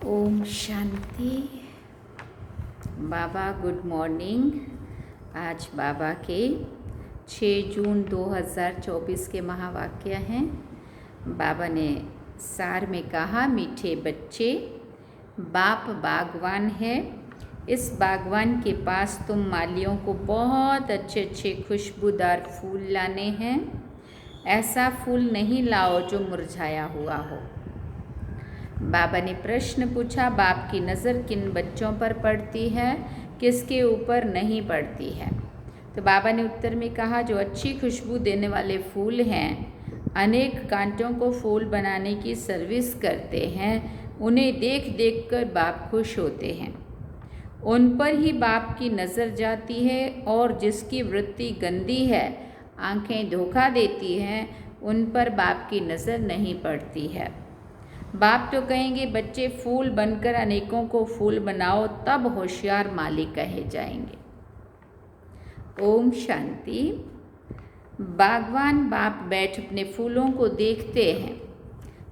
ओम शांति। बाबा good morning. आज बाबा के 6 जून 2024 के महावाक्य हैं। बाबा ने सार में कहा, मीठे बच्चे, बाप बागवान है। इस बागवान के पास तुम मालियों को बहुत अच्छे अच्छे खुशबूदार फूल लाने हैं। ऐसा फूल नहीं लाओ जो मुरझाया हुआ हो। बाबा ने प्रश्न पूछा, बाप की नज़र किन बच्चों पर पड़ती है, किसके ऊपर नहीं पड़ती है? तो बाबा ने उत्तर में कहा, जो अच्छी खुशबू देने वाले फूल हैं, अनेक कांटों को फूल बनाने की सर्विस करते हैं, उन्हें देख देख कर बाप खुश होते हैं। उन पर ही बाप की नज़र जाती है, और जिसकी वृत्ति गंदी है, आंखें धोखा देती हैं, उन पर बाप की नज़र नहीं पड़ती है। बाप तो कहेंगे, बच्चे फूल बनकर अनेकों को फूल बनाओ, तब होशियार माली कहे जाएंगे। ओम शांति। बागवान बाप बैठ अपने फूलों को देखते हैं,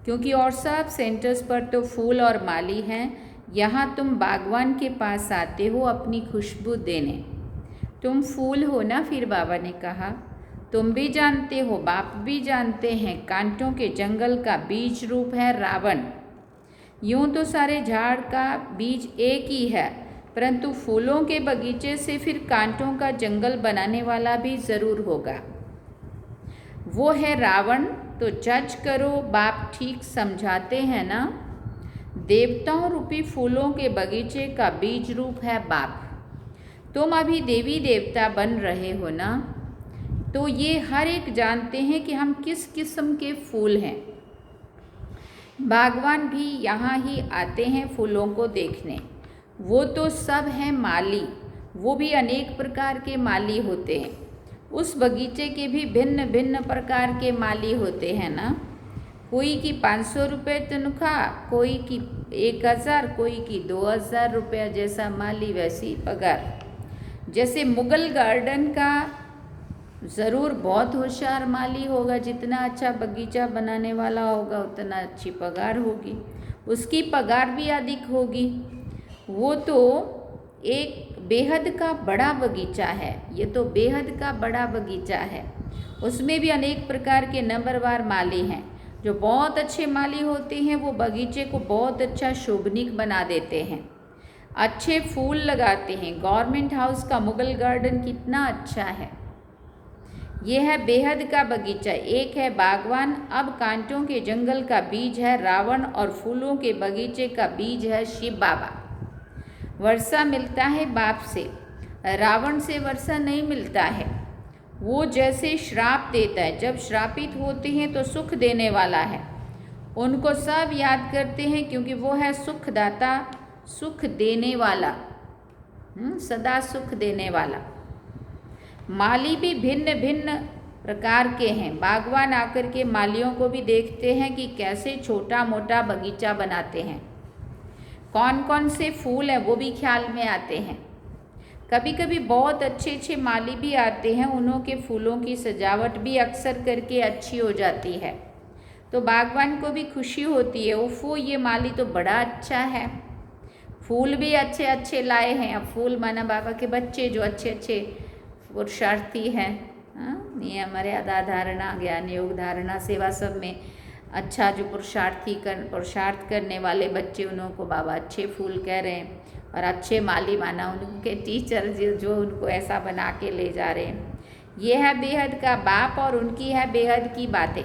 क्योंकि और सब सेंटर्स पर तो फूल और माली हैं। यहाँ तुम बागवान के पास आते हो अपनी खुशबू देने। तुम फूल हो ना? फिर बाबा ने कहा, तुम भी जानते हो, बाप भी जानते हैं, कांटों के जंगल का बीज रूप है रावण। यूं तो सारे झाड़ का बीज एक ही है, परंतु फूलों के बगीचे से फिर कांटों का जंगल बनाने वाला भी ज़रूर होगा। वो है रावण। तो जज करो, बाप ठीक समझाते हैं ना? देवताओं रूपी फूलों के बगीचे का बीज रूप है बाप। तुम अभी देवी देवता बन रहे हो ना? तो ये हर एक जानते हैं कि हम किस किस्म के फूल हैं। बागवान भी यहाँ ही आते हैं फूलों को देखने। वो तो सब हैं माली, वो भी अनेक प्रकार के माली होते हैं। उस बगीचे के भी भिन्न भिन्न प्रकार के माली होते हैं ना? कोई की 500 रुपये तनख्वाह, कोई की 1000, कोई की 2000 रुपया। जैसा माली वैसी पगार। जैसे मुगल गार्डन का ज़रूर बहुत होशियार माली होगा, जितना अच्छा बगीचा बनाने वाला होगा उतना अच्छी पगार होगी, उसकी पगार भी अधिक होगी। वो तो एक बेहद का बड़ा बगीचा है, ये तो बेहद का बड़ा बगीचा है। उसमें भी अनेक प्रकार के नंबरवार माली हैं। जो बहुत अच्छे माली होते हैं वो बगीचे को बहुत अच्छा शोभनीक बना देते हैं, अच्छे फूल लगाते हैं। गवर्नमेंट हाउस का मुगल गार्डन कितना अच्छा है। यह है बेहद का बगीचा। एक है बागवान। अब कांटों के जंगल का बीज है रावण, और फूलों के बगीचे का बीज है शिव बाबा। वर्षा मिलता है बाप से, रावण से वर्षा नहीं मिलता है। वो जैसे श्राप देता है, जब श्रापित होते हैं तो सुख देने वाला है। उनको सब याद करते हैं, क्योंकि वो है सुखदाता, सुख देने वाला, सदा सुख देने वाला। माली भी भिन्न भिन्न प्रकार के हैं। बागवान आकर के मालियों को भी देखते हैं कि कैसे छोटा मोटा बगीचा बनाते हैं, कौन कौन से फूल हैं वो भी ख्याल में आते हैं। कभी कभी बहुत अच्छे अच्छे माली भी आते हैं, उन्हों के फूलों की सजावट भी अक्सर करके अच्छी हो जाती है, तो बागवान को भी खुशी होती है। ओफो, ये माली तो बड़ा अच्छा है, फूल भी अच्छे अच्छे लाए हैं। अब फूल माना बाबा के बच्चे जो अच्छे अच्छे पुरुषार्थी हैं, नियम मर्यादा धारणा ज्ञान योग धारणा सेवा सब में अच्छा जो पुरुषार्थ करने वाले बच्चे, उनको बाबा अच्छे फूल कह रहे हैं। और अच्छे माली माना उनके टीचर जो उनको ऐसा बना के ले जा रहे हैं। ये है बेहद का बाप, और उनकी है बेहद की बातें।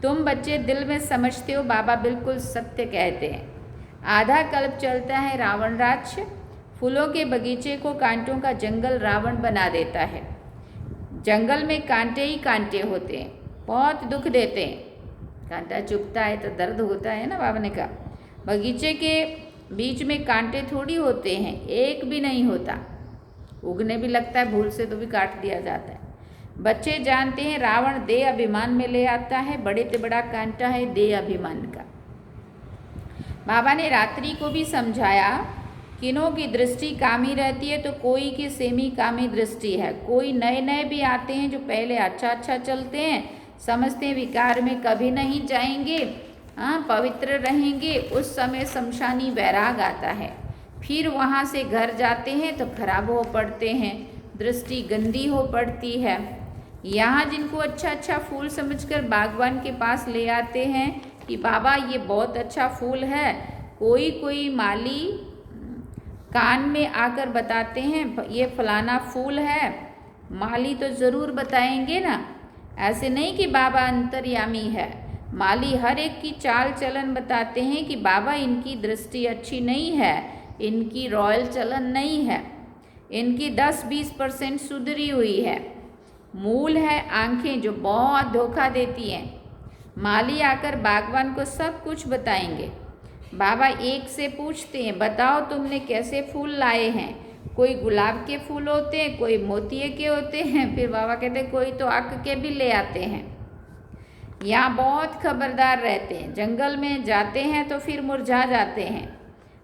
तुम बच्चे दिल में समझते हो, बाबा बिल्कुल सत्य कहते हैं। आधा कल्प चलता है रावण राज्य। फूलों के बगीचे को कांटों का जंगल रावण बना देता है। जंगल में कांटे ही कांटे होते हैं, बहुत दुख देते हैं। कांटा चुभता है तो दर्द होता है ना, बाबा ने कहा। बगीचे के बीच में कांटे थोड़ी होते हैं, एक भी नहीं होता। उगने भी लगता है भूल से तो भी काट दिया जाता है। बच्चे जानते हैं रावण देह अभिमान में ले आता है, बड़े से बड़ा कांटा है देह अभिमान का। बाबा ने रात्रि को भी समझाया, किनों की दृष्टि कामी रहती है तो कोई की सेमी कामी दृष्टि है। कोई नए नए भी आते हैं जो पहले अच्छा अच्छा चलते हैं, समझते हैं विकार में कभी नहीं जाएंगे, पवित्र रहेंगे उस समय शमशानी वैराग आता है। फिर वहाँ से घर जाते हैं तो खराब हो पड़ते हैं, दृष्टि गंदी हो पड़ती है। यहाँ जिनको अच्छा अच्छा फूल समझकर बागवान के पास ले आते हैं कि बाबा ये बहुत अच्छा फूल है, कोई कोई माली कान में आकर बताते हैं ये फलाना फूल है, माली तो ज़रूर बताएंगे ना। ऐसे नहीं कि बाबा अंतर्यामी है, माली हर एक की चाल चलन बताते हैं कि बाबा इनकी दृष्टि अच्छी नहीं है, इनकी रॉयल चलन नहीं है, इनकी 10-20% सुधरी हुई है। मूल है आंखें जो बहुत धोखा देती हैं। माली आकर बागवान को सब कुछ बताएंगे। बाबा एक से पूछते हैं बताओ तुमने कैसे फूल लाए हैं। कोई गुलाब के फूल होते हैं, कोई मोतिये के होते हैं, फिर बाबा कहते हैं कोई तो अक के भी ले आते हैं। यहाँ बहुत खबरदार रहते हैं, जंगल में जाते हैं तो फिर मुरझा जाते हैं।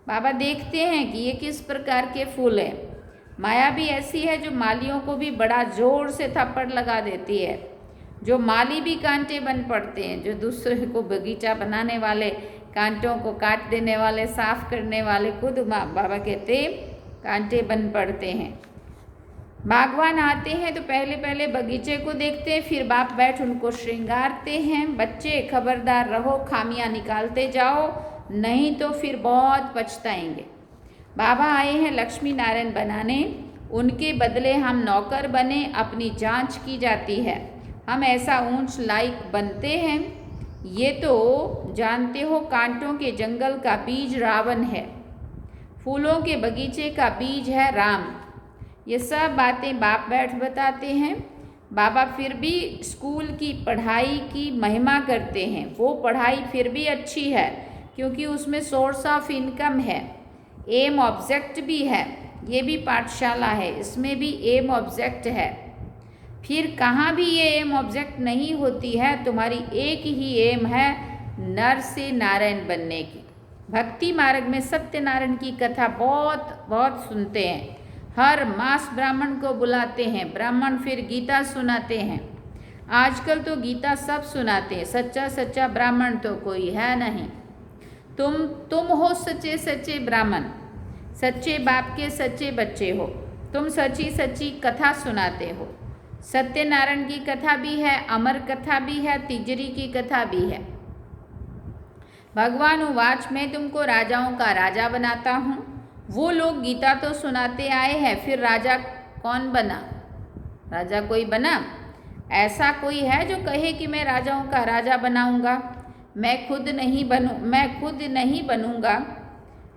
बाबा देखते हैं कि ये किस प्रकार के फूल हैं। माया भी ऐसी है जो मालियों को भी बड़ा जोर से थप्पड़ लगा देती है, जो माली भी कांटे बन पड़ते हैं, जो दूसरे को बगीचा बनाने वाले, कांटों को काट देने वाले, साफ करने वाले खुद बाबा कहते कांटे बन पड़ते हैं। बागवान आते हैं तो पहले पहले बगीचे को देखते हैं, फिर बाप बैठ उनको श्रृंगारते हैं। बच्चे खबरदार रहो, खामियां निकालते जाओ, नहीं तो फिर बहुत पछताएंगे। बाबा आए हैं लक्ष्मी नारायण बनाने, उनके बदले हम नौकर बने, अपनी जांच की जाती है। हम ऐसा ऊंच लायक बनते हैं। ये तो जानते हो कांटों के जंगल का बीज रावण है, फूलों के बगीचे का बीज है राम। ये सब बातें बाप बैठ बताते हैं। बाबा फिर भी स्कूल की पढ़ाई की महिमा करते हैं। वो पढ़ाई फिर भी अच्छी है क्योंकि उसमें सोर्स ऑफ इनकम है, एम ऑब्जेक्ट भी है। ये भी पाठशाला है, इसमें भी एम ऑब्जेक्ट है। फिर कहाँ भी ये एम ऑब्जेक्ट नहीं होती है, तुम्हारी एक ही एम है नर से नारायण बनने की। भक्ति मार्ग में सत्यनारायण की कथा बहुत बहुत सुनते हैं। हर मास ब्राह्मण को बुलाते हैं, ब्राह्मण फिर गीता सुनाते हैं। आजकल तो गीता सब सुनाते हैं, सच्चा सच्चा ब्राह्मण तो कोई है नहीं। तुम हो सच्चे सच्चे ब्राह्मण, सच्चे बाप के सच्चे बच्चे हो। तुम सच्ची सच्ची कथा सुनाते हो। सत्यनारायण की कथा भी है, अमर कथा भी है, तिजरी की कथा भी है। भगवान उवाच मैं तुमको राजाओं का राजा बनाता हूँ। वो लोग गीता तो सुनाते आए हैं, फिर राजा कौन बना? राजा कोई बना? ऐसा कोई है जो कहे कि मैं राजाओं का राजा बनाऊंगा? मैं खुद नहीं बनूंगा।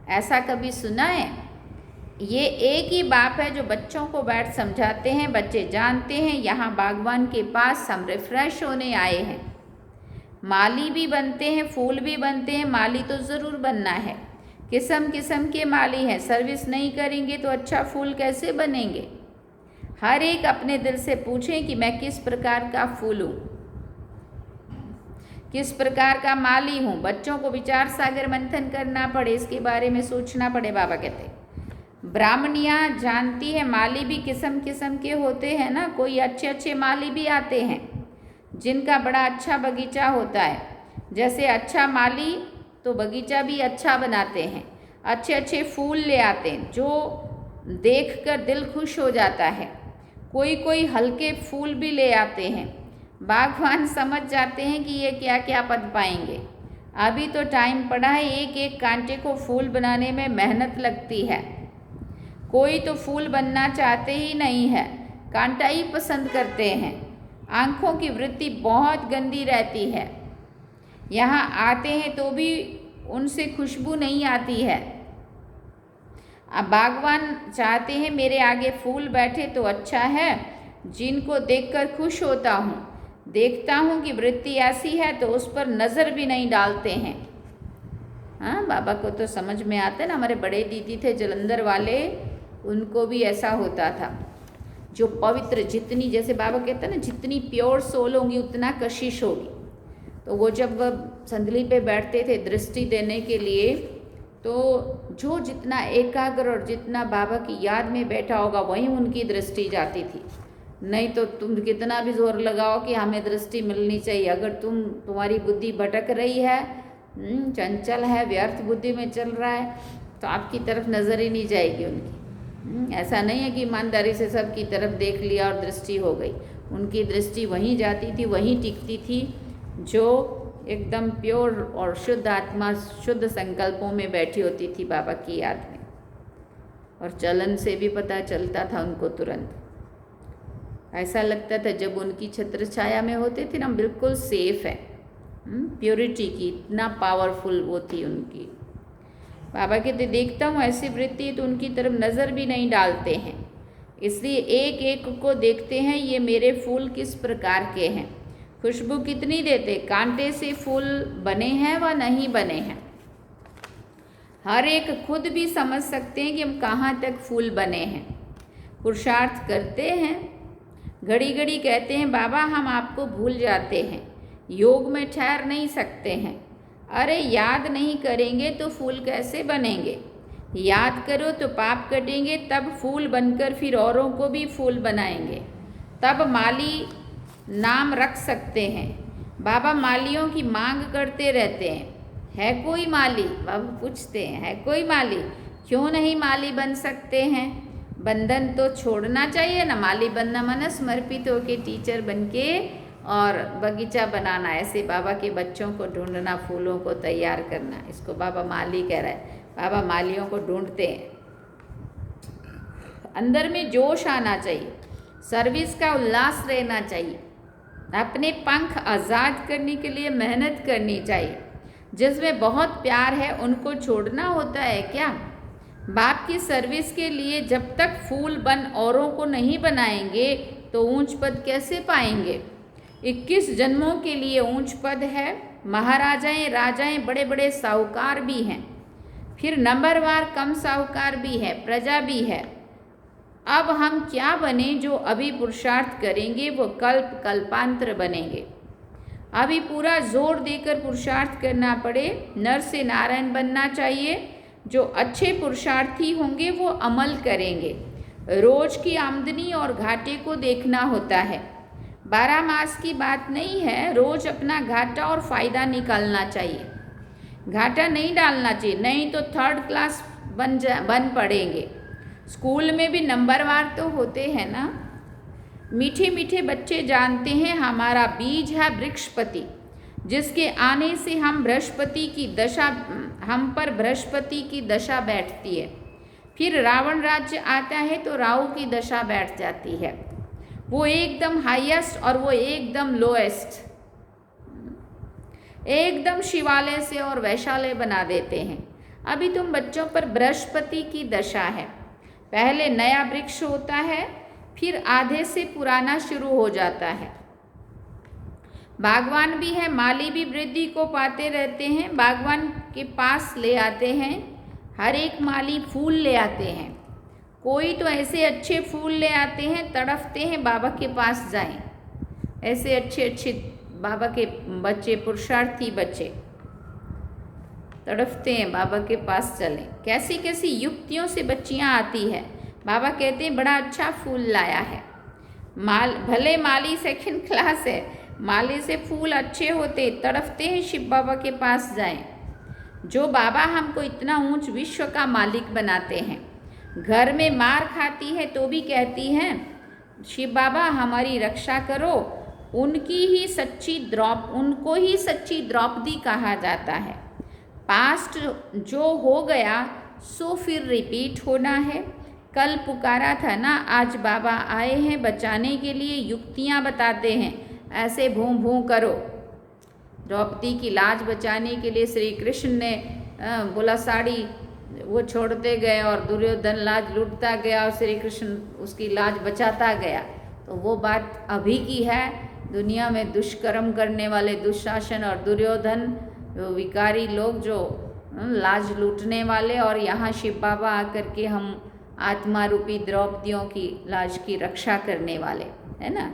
ऐसा कभी सुना है? ये एक ही बाप है जो बच्चों को बैठ समझाते हैं। बच्चे जानते हैं यहाँ बागवान के पास हम रिफ्रेश होने आए हैं। माली भी बनते हैं, फूल भी बनते हैं, माली तो ज़रूर बनना है। किस्म किस्म के माली हैं, सर्विस नहीं करेंगे तो अच्छा फूल कैसे बनेंगे? हर एक अपने दिल से पूछें कि मैं किस प्रकार का फूल हूँ, किस प्रकार का माली हूँ। बच्चों को विचार सागर मंथन करना पड़े, इसके बारे में सोचना पड़े। बाबा कहते हैं ब्राह्मणियाँ जानती है माली भी किस्म किस्म के होते हैं ना। कोई अच्छे अच्छे माली भी आते हैं जिनका बड़ा अच्छा बगीचा होता है। जैसे अच्छा माली तो बगीचा भी अच्छा बनाते हैं, अच्छे अच्छे फूल ले आते हैं जो देखकर दिल खुश हो जाता है। कोई कोई हल्के फूल भी ले आते हैं। बागवान समझ जाते हैं कि ये क्या क्या पद पाएंगे। अभी तो टाइम पड़ा है, एक एक कांटे को फूल बनाने में मेहनत लगती है। कोई तो फूल बनना चाहते ही नहीं है, कांटा ही पसंद करते हैं। आँखों की वृत्ति बहुत गंदी रहती है। यहाँ आते हैं तो भी उनसे खुशबू नहीं आती है। अब बागवान चाहते हैं मेरे आगे फूल बैठे तो अच्छा है, जिनको देखकर खुश होता हूँ। देखता हूँ कि वृत्ति ऐसी है तो उस पर नज़र भी नहीं डालते हैं। हाँ, बाबा को तो समझ में आता है ना। हमारे बड़े दीदी थे जलंधर वाले, उनको भी ऐसा होता था। जो पवित्र, जितनी, जैसे बाबा कहते हैं ना, जितनी प्योर सोल होंगी उतना कशिश होगी। तो वो जब संदली पे बैठते थे दृष्टि देने के लिए, तो जो जितना एकाग्र और जितना बाबा की याद में बैठा होगा वहीं उनकी दृष्टि जाती थी। नहीं तो तुम कितना भी जोर लगाओ कि हमें दृष्टि मिलनी चाहिए, अगर तुम्हारी बुद्धि भटक रही है चंचल है, व्यर्थ बुद्धि में चल रहा है, तो आपकी तरफ नज़र ही नहीं जाएगी उनकी। ऐसा नहीं है कि ईमानदारी से सबकी तरफ देख लिया और दृष्टि हो गई। उनकी दृष्टि वहीं जाती थी, वहीं टिकती थी जो एकदम प्योर और शुद्ध आत्मा, शुद्ध संकल्पों में बैठी होती थी बाबा की याद में। और चलन से भी पता चलता था उनको तुरंत। ऐसा लगता था जब उनकी छत्र छाया में होते थे ना, बिल्कुल सेफ है। प्योरिटी की इतना पावरफुल वो थी उनकी। बाबा कहते देखता हूँ ऐसी वृत्ति तो उनकी तरफ नज़र भी नहीं डालते हैं, इसलिए एक एक को देखते हैं ये मेरे फूल किस प्रकार के हैं, खुशबू कितनी देते, कांटे से फूल बने हैं व नहीं बने हैं। हर एक खुद भी समझ सकते हैं कि हम कहाँ तक फूल बने हैं। पुरुषार्थ करते हैं, घड़ी घड़ी कहते हैं बाबा हम आपको भूल जाते हैं, योग में ठहर नहीं सकते हैं। अरे याद नहीं करेंगे तो फूल कैसे बनेंगे, याद करो तो पाप कटेंगे, तब फूल बनकर फिर औरों को भी फूल बनाएंगे, तब माली नाम रख सकते हैं। बाबा मालियों की मांग करते रहते हैं, है कोई माली? बाबा पूछते हैं है कोई माली? क्यों नहीं माली बन सकते हैं? बंधन तो छोड़ना चाहिए ना। माली बनना माना समर्पित होके टीचर बनके और बगीचा बनाना, ऐसे बाबा के बच्चों को ढूंढना, फूलों को तैयार करना, इसको बाबा माली कह रहा है। बाबा मालियों को ढूंढते हैं। अंदर में जोश आना चाहिए, सर्विस का उल्लास रहना चाहिए, अपने पंख आज़ाद करने के लिए मेहनत करनी चाहिए। जिसमें बहुत प्यार है उनको छोड़ना होता है क्या? बाप की सर्विस के लिए जब तक फूल बन औरों को नहीं बनाएंगे तो ऊंच पद कैसे पाएंगे? 21 जन्मों के लिए ऊंच पद है, महाराजाएं राजाएं बड़े बड़े साहूकार भी हैं, फिर नंबरवार कम साहूकार भी है, प्रजा भी है। अब हम क्या बने? जो अभी पुरुषार्थ करेंगे वो कल्प कल्पांतर बनेंगे। अभी पूरा जोर देकर पुरुषार्थ करना पड़े, नर से नारायण बनना चाहिए। जो अच्छे पुरुषार्थी होंगे वो अमल करेंगे। रोज की आमदनी और घाटे को देखना होता है, 12 मास की बात नहीं है। रोज अपना घाटा और फायदा निकालना चाहिए, घाटा नहीं डालना चाहिए, नहीं तो थर्ड क्लास बन पड़ेंगे। स्कूल में भी नंबरवार तो होते हैं ना। मीठे मीठे बच्चे जानते हैं हमारा बीज है बृहस्पति, जिसके आने से हम बृहस्पति की दशा, हम पर बृहस्पति की दशा बैठती है। फिर रावण राज्य आता है तो राहु की दशा बैठ जाती है। वो एकदम हाईएस्ट और वो एकदम लोएस्ट, एकदम शिवालय से और वैशालय बना देते हैं। अभी तुम बच्चों पर बृहस्पति की दशा है। पहले नया वृक्ष होता है, फिर आधे से पुराना शुरू हो जाता है। बागवान भी है, माली भी वृद्धि को पाते रहते हैं, बागवान के पास ले आते हैं। हर एक माली फूल ले आते हैं, कोई तो ऐसे अच्छे फूल ले आते हैं, तड़फते हैं बाबा के पास जाएं। ऐसे अच्छे अच्छे बाबा के बच्चे, पुरुषार्थी बच्चे तड़फते हैं बाबा के पास चलें। कैसी कैसी युक्तियों से बच्चियां आती है। बाबा कहते हैं बड़ा अच्छा फूल लाया है। भले माली सेकंड क्लास है, माली से फूल अच्छे होते, तड़फते हैं शिव बाबा के पास जाएं। जो बाबा हमको इतना ऊंच विश्व का मालिक बनाते हैं, घर में मार खाती है तो भी कहती हैं शिव बाबा हमारी रक्षा करो। उनको ही सच्ची द्रौपदी कहा जाता है। पास्ट जो हो गया सो फिर रिपीट होना है। कल पुकारा था ना, आज बाबा आए हैं बचाने के लिए, युक्तियाँ बताते हैं, ऐसे भूं भूं करो। द्रौपदी की लाज बचाने के लिए श्री कृष्ण ने बोला साड़ी वो छोड़ते गए और दुर्योधन लाज लूटता गया और श्री कृष्ण उसकी लाज बचाता गया। तो वो बात अभी की है। दुनिया में दुष्कर्म करने वाले दुशासन और दुर्योधन, विकारी लोग जो लाज लूटने वाले, और यहाँ शिव बाबा आकर के हम आत्मा रूपी द्रौपदियों की लाज की रक्षा करने वाले, है ना।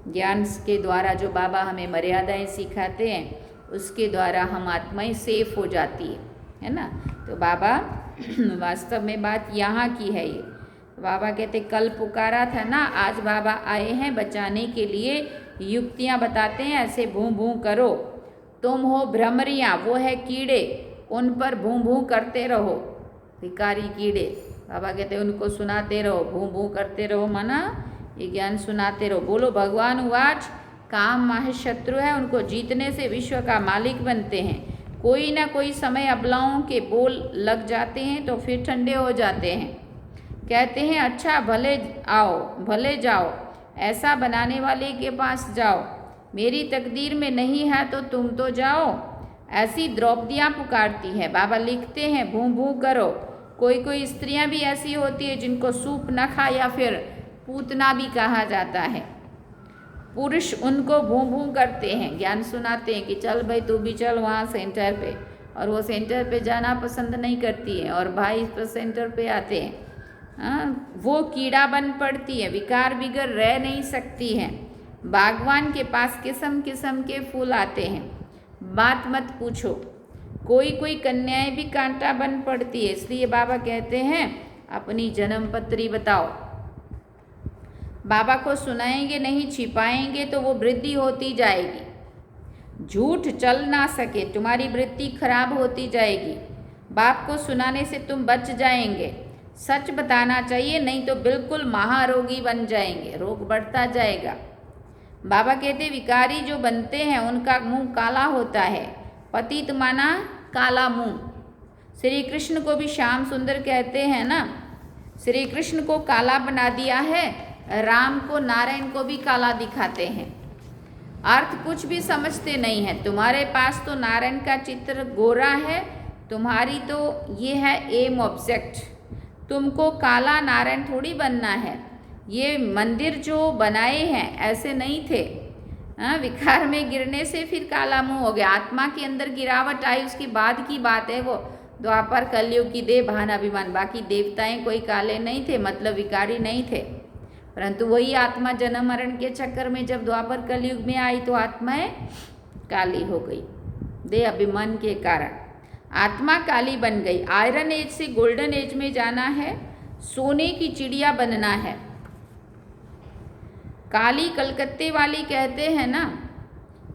ज्ञान के द्वारा जो बाबा हमें मर्यादाएं सिखाते हैं उसके द्वारा हम आत्माएं सेफ हो जाती है ना। तो बाबा वास्तव में बात यहाँ की है। ये बाबा कहते कल पुकारा था ना, आज बाबा आए हैं बचाने के लिए, युक्तियाँ बताते हैं, ऐसे भूं भूं करो। तुम हो भ्रमरियाँ, वो है कीड़े, उन पर भूं भूं करते रहो। भिखारी कीड़े, बाबा कहते हैं उनको सुनाते रहो, भूं भूं करते रहो, माना ये ज्ञान सुनाते रहो। बोलो भगवान उवाच, काम महाशत्रु है, उनको जीतने से विश्व का मालिक बनते हैं। कोई ना कोई समय अबलाओं के बोल लग जाते हैं तो फिर ठंडे हो जाते हैं। कहते हैं अच्छा भले आओ भले जाओ, ऐसा बनाने वाले के पास जाओ, मेरी तकदीर में नहीं है तो तुम तो जाओ। ऐसी द्रौपदियाँ पुकारती है। बाबा लिखते हैं भूं भूं करो। कोई कोई स्त्रियाँ भी ऐसी होती है जिनको सूप न खा या फिर पूतना भी कहा जाता है। पुरुष उनको भूं भूं करते हैं, ज्ञान सुनाते हैं कि चल भाई तू भी चल वहाँ सेंटर पे, और वो सेंटर पे जाना पसंद नहीं करती है और भाई इस पर सेंटर पे आते हैं। वो कीड़ा बन पड़ती है, विकार बिगर रह नहीं सकती हैं। बागवान के पास किस्म किस्म के फूल आते हैं, बात मत पूछो। कोई कोई कन्याएं भी कांटा बन पड़ती है, इसलिए बाबा कहते हैं अपनी जन्म पत्री बताओ। बाबा को सुनाएंगे नहीं, छिपाएंगे तो वो वृद्धि होती जाएगी। झूठ चल ना सके, तुम्हारी वृत्ति खराब होती जाएगी। बाप को सुनाने से तुम बच जाएंगे। सच बताना चाहिए, नहीं तो बिल्कुल महारोगी बन जाएंगे, रोग बढ़ता जाएगा। बाबा कहते विकारी जो बनते हैं उनका मुंह काला होता है। पतित माना काला मुंह। श्री कृष्ण को भी श्याम सुंदर कहते हैं ना, श्री कृष्ण को काला बना दिया है, राम को नारायण को भी काला दिखाते हैं। अर्थ कुछ भी समझते नहीं है। तुम्हारे पास तो नारायण का चित्र गोरा है, तुम्हारी तो ये है एम ऑब्जेक्ट। तुमको काला नारायण थोड़ी बनना है। ये मंदिर जो बनाए हैं ऐसे नहीं थे। विकार में गिरने से फिर काला मुंह हो गया। आत्मा के अंदर गिरावट आई उसके बाद की बात है वो। द्वापर कलयुग की देह भान अभिमान, बाकी देवताएं कोई काले नहीं थे, मतलब विकारी नहीं थे। परंतु वही आत्मा जन्म मरण के चक्कर में जब द्वापर कलयुग में आई तो आत्माएं काली हो गई, देह अभिमान के कारण आत्मा काली बन गई। आयरन एज से गोल्डन एज में जाना है, सोने की चिड़िया बनना है। काली कलकत्ते वाली कहते हैं ना,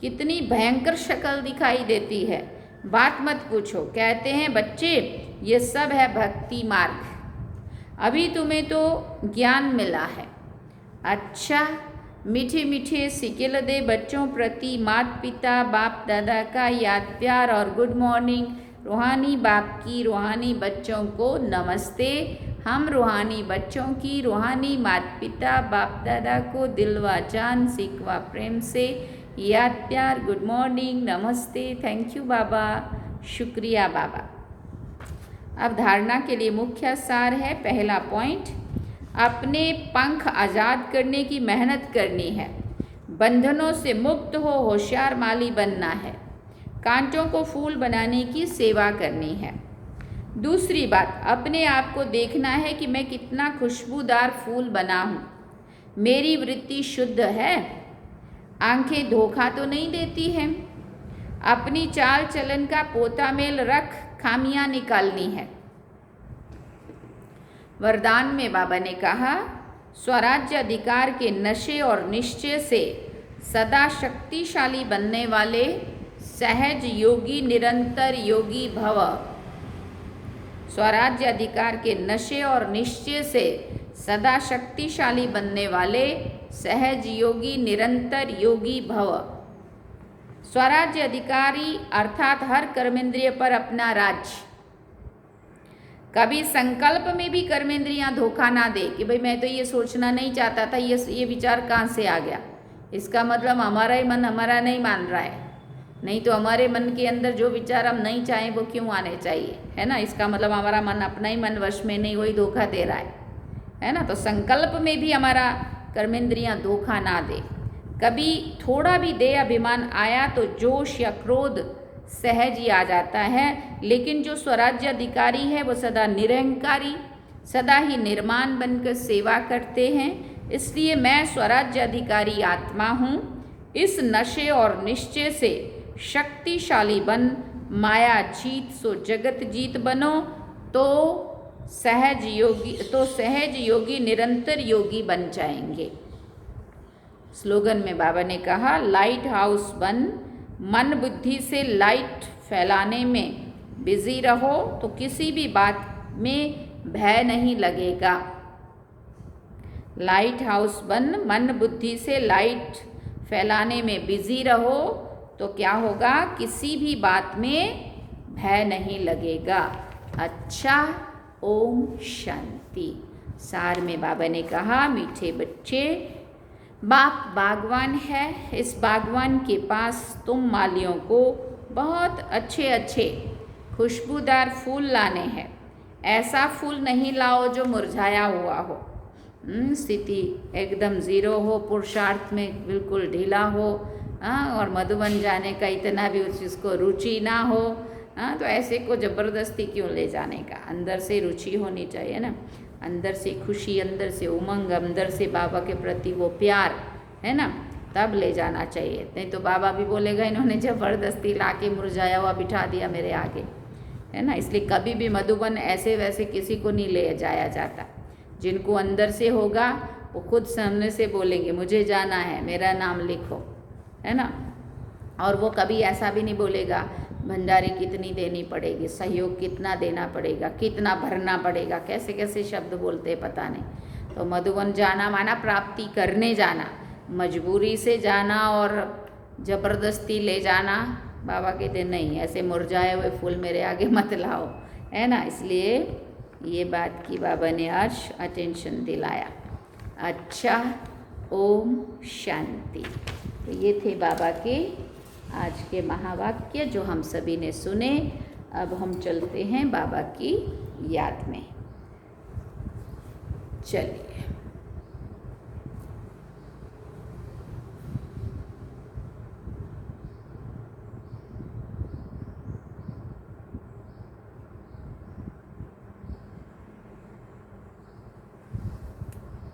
कितनी भयंकर शक्ल दिखाई देती है, बात मत पूछो। कहते हैं बच्चे ये सब है भक्ति मार्ग, अभी तुम्हें तो ज्ञान मिला है। अच्छा मीठे मीठे सिकेल दे बच्चों प्रति माता पिता बाप दादा का याद प्यार और गुड मॉर्निंग। रूहानी बाप की रूहानी बच्चों को नमस्ते। हम रूहानी बच्चों की रूहानी माता पिता बाप दादा को दिल व जान सीख व प्रेम से याद प्यार गुड मॉर्निंग नमस्ते। थैंक यू बाबा, शुक्रिया बाबा। अब धारणा के लिए मुख्य सार है। पहला पॉइंट, अपने पंख आज़ाद करने की मेहनत करनी है। बंधनों से मुक्त हो होशियार माली बनना है। कांटों को फूल बनाने की सेवा करनी है। दूसरी बात, अपने आप को देखना है कि मैं कितना खुशबूदार फूल बना हूँ। मेरी वृत्ति शुद्ध है, आंखें धोखा तो नहीं देती हैं। अपनी चाल चलन का पोता मेल रख खामियां निकालनी है। वरदान में बाबा ने कहा, स्वराज्य अधिकार के नशे और निश्चय से सदा शक्तिशाली बनने वाले सहज योगी निरंतर योगी भव। स्वराज्य अधिकार के नशे और निश्चय से सदा शक्तिशाली बनने वाले सहज योगी निरंतर योगी भव। स्वराज्य अधिकारी अर्थात हर कर्मेंद्रिय पर अपना राज्य। कभी संकल्प में भी कर्मेंद्रियां धोखा ना दे कि भाई मैं तो ये सोचना नहीं चाहता था, ये विचार कहाँ से आ गया। इसका मतलब हमारा ही मन हमारा नहीं मान रहा है, नहीं तो हमारे मन के अंदर जो विचार हम नहीं चाहें वो क्यों आने चाहिए, है ना। इसका मतलब हमारा मन अपना ही मन वश में नहीं, वही धोखा दे रहा है ना। तो संकल्प में भी हमारा कर्मेंद्रियां धोखा ना दे। कभी थोड़ा भी देह अभिमान आया तो जोश या क्रोध सहज ही आ जाता है, लेकिन जो स्वराज्य अधिकारी है वो सदा निरहंकारी, सदा ही निर्माण बनकर सेवा करते हैं। इसलिए मैं स्वराज्य अधिकारी आत्मा हूँ। इस नशे और निश्चय से शक्तिशाली बन माया जीत सो जगत जीत बनो, तो सहज योगी निरंतर योगी बन जाएंगे। स्लोगन में बाबा ने कहा, लाइट हाउस बन मन बुद्धि से लाइट फैलाने में बिजी रहो तो किसी भी बात में भय नहीं लगेगा। लाइट हाउस बन मन बुद्धि से लाइट फैलाने में बिजी रहो तो क्या होगा, किसी भी बात में भय नहीं लगेगा। अच्छा, ओम शांति। सार में बाबा ने कहा, मीठे बच्चे, बाप बागवान है। इस बागवान के पास तुम मालियों को बहुत अच्छे अच्छे खुशबूदार फूल लाने हैं। ऐसा फूल नहीं लाओ जो मुरझाया हुआ हो, स्थिति एकदम ज़ीरो हो, पुरुषार्थ में बिल्कुल ढीला हो, और मधुबन जाने का इतना भी उसको रुचि ना हो। तो ऐसे को ज़बरदस्ती क्यों ले जाने का। अंदर से रुचि होनी चाहिए ना, अंदर से खुशी, अंदर से उमंग, अंदर से बाबा के प्रति वो प्यार है ना, तब ले जाना चाहिए। नहीं तो बाबा भी बोलेगा इन्होंने ज़बरदस्ती ला के मुरझाया हुआ बिठा दिया मेरे आगे, है ना। इसलिए कभी भी मधुबन ऐसे वैसे किसी को नहीं ले जाया जाता। जिनको अंदर से होगा वो खुद सामने से बोलेंगे मुझे जाना है, मेरा नाम लिखो, है ना। और वो कभी ऐसा भी नहीं बोलेगा भंडारी कितनी देनी पड़ेगी, सहयोग कितना देना पड़ेगा, कितना भरना पड़ेगा, कैसे कैसे शब्द बोलते हैं पता नहीं। तो मधुबन जाना माना प्राप्ति करने जाना, मजबूरी से जाना और ज़बरदस्ती ले जाना। बाबा कहते नहीं, ऐसे मुरझाए हुए फूल मेरे आगे मत लाओ, है ना। इसलिए ये बात की बाबा ने आज अटेंशन दिलाया। अच्छा, ओम शांति। तो ये थे बाबा के आज के महावाक्य जो हम सभी ने सुने। अब हम चलते हैं बाबा की याद में। चलिए।